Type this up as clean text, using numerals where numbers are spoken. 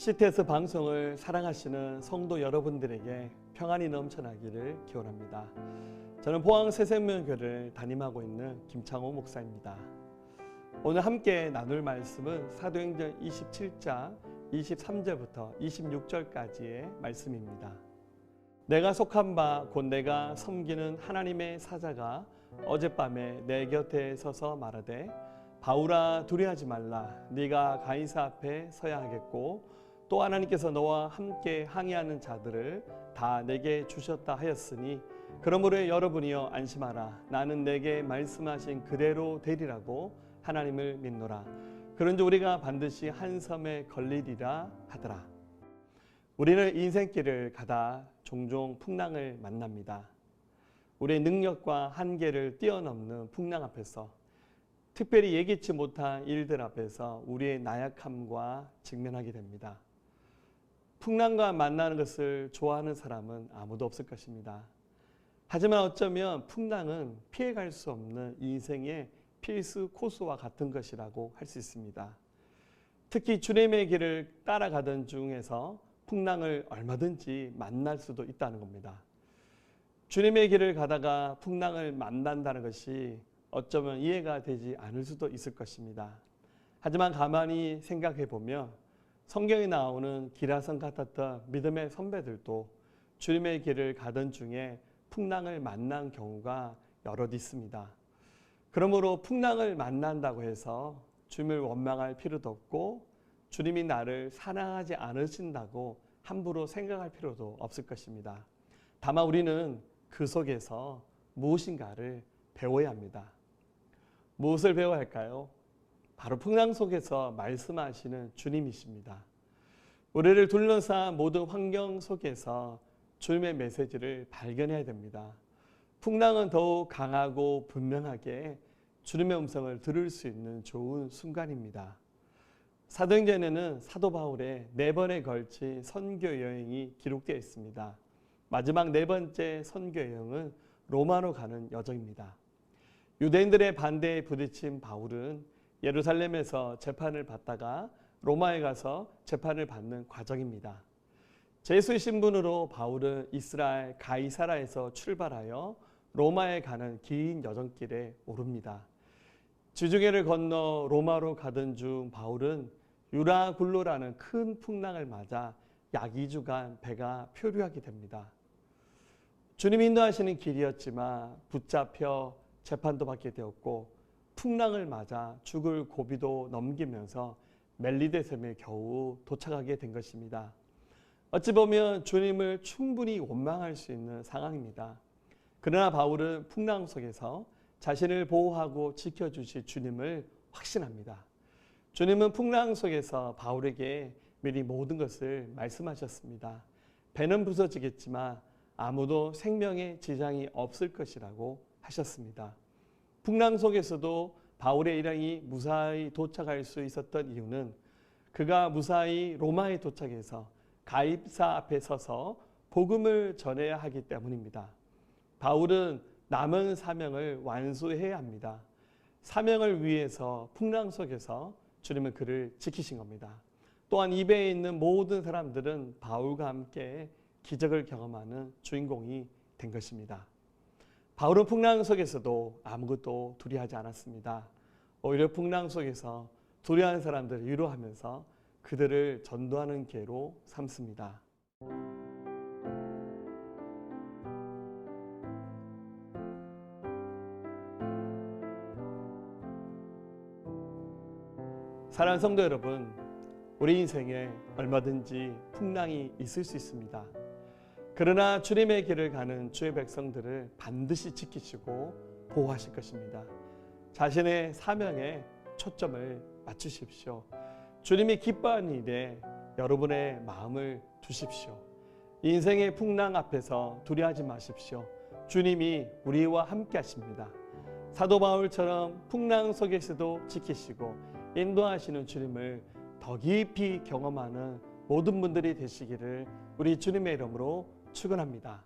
CTS 방송을 사랑하시는 성도 여러분들에게 평안이 넘쳐나기를 기원합니다. 저는 포항 새생명교회를 담임하고 있는 김창호 목사입니다. 오늘 함께 나눌 말씀은 사도행전 27장 23절부터 26절까지의 말씀입니다. 내가 속한 바 곧 내가 섬기는 하나님의 사자가 어젯밤에 내 곁에 서서 말하되 바울아 두려워하지 말라. 네가 가이사 앞에 서야 하겠고 또 하나님께서 너와 함께 항의하는 자들을 다 내게 주셨다 하였으니 그러므로 여러분이여 안심하라. 나는 내게 말씀하신 그대로 되리라고 하나님을 믿노라. 그런즉 우리가 반드시 한 섬에 걸리리라 하더라. 우리는 인생길을 가다 종종 풍랑을 만납니다. 우리의 능력과 한계를 뛰어넘는 풍랑 앞에서, 특별히 예기치 못한 일들 앞에서 우리의 나약함과 직면하게 됩니다. 풍랑과 만나는 것을 좋아하는 사람은 아무도 없을 것입니다. 하지만 어쩌면 풍랑은 피해갈 수 없는 인생의 필수 코스와 같은 것이라고 할 수 있습니다. 특히 주님의 길을 따라가던 중에서 풍랑을 얼마든지 만날 수도 있다는 겁니다. 주님의 길을 가다가 풍랑을 만난다는 것이 어쩌면 이해가 되지 않을 수도 있을 것입니다. 하지만 가만히 생각해 보면 성경에 나오는 기라성 같았던 믿음의 선배들도 주님의 길을 가던 중에 풍랑을 만난 경우가 여럿 있습니다. 그러므로 풍랑을 만난다고 해서 주님을 원망할 필요도 없고 주님이 나를 사랑하지 않으신다고 함부로 생각할 필요도 없을 것입니다. 다만 우리는 그 속에서 무엇인가를 배워야 합니다. 무엇을 배워야 할까요? 바로 풍랑 속에서 말씀하시는 주님이십니다. 우리를 둘러싼 모든 환경 속에서 주님의 메시지를 발견해야 됩니다. 풍랑은 더욱 강하고 분명하게 주님의 음성을 들을 수 있는 좋은 순간입니다. 사도행전에는 사도 바울의 4번에 걸친 선교 여행이 기록되어 있습니다. 마지막 4번째 선교 여행은 로마로 가는 여정입니다. 유대인들의 반대에 부딪힌 바울은 예루살렘에서 재판을 받다가 로마에 가서 재판을 받는 과정입니다. 제수의 신분으로 바울은 이스라엘 가이사라에서 출발하여 로마에 가는 긴 여정길에 오릅니다. 지중해를 건너 로마로 가던 중 바울은 유라굴로라는 큰 풍랑을 맞아 약 2주간 배가 표류하게 됩니다. 주님이 인도하시는 길이었지만 붙잡혀 재판도 받게 되었고 풍랑을 맞아 죽을 고비도 넘기면서 멜리데 섬에 겨우 도착하게 된 것입니다. 어찌 보면 주님을 충분히 원망할 수 있는 상황입니다. 그러나 바울은 풍랑 속에서 자신을 보호하고 지켜주실 주님을 확신합니다. 주님은 풍랑 속에서 바울에게 미리 모든 것을 말씀하셨습니다. 배는 부서지겠지만 아무도 생명에 지장이 없을 것이라고 하셨습니다. 풍랑 속에서도 바울의 일행이 무사히 도착할 수 있었던 이유는 그가 무사히 로마에 도착해서 가이사 앞에 서서 복음을 전해야 하기 때문입니다. 바울은 남은 사명을 완수해야 합니다. 사명을 위해서 풍랑 속에서 주님은 그를 지키신 겁니다. 또한 이 배에 있는 모든 사람들은 바울과 함께 기적을 경험하는 주인공이 된 것입니다. 바울은 풍랑 속에서도 아무것도 두려워하지 않았습니다. 오히려 풍랑 속에서 두려워하는 사람들을 위로하면서 그들을 전도하는 기회로 삼습니다. 사랑하는 성도 여러분, 우리 인생에 얼마든지 풍랑이 있을 수 있습니다. 그러나 주님의 길을 가는 주의 백성들을 반드시 지키시고 보호하실 것입니다. 자신의 사명에 초점을 맞추십시오. 주님이 기뻐하는 일에 여러분의 마음을 두십시오. 인생의 풍랑 앞에서 두려워하지 마십시오. 주님이 우리와 함께 하십니다. 사도 바울처럼 풍랑 속에서도 지키시고 인도하시는 주님을 더 깊이 경험하는 모든 분들이 되시기를 우리 주님의 이름으로 축원합니다.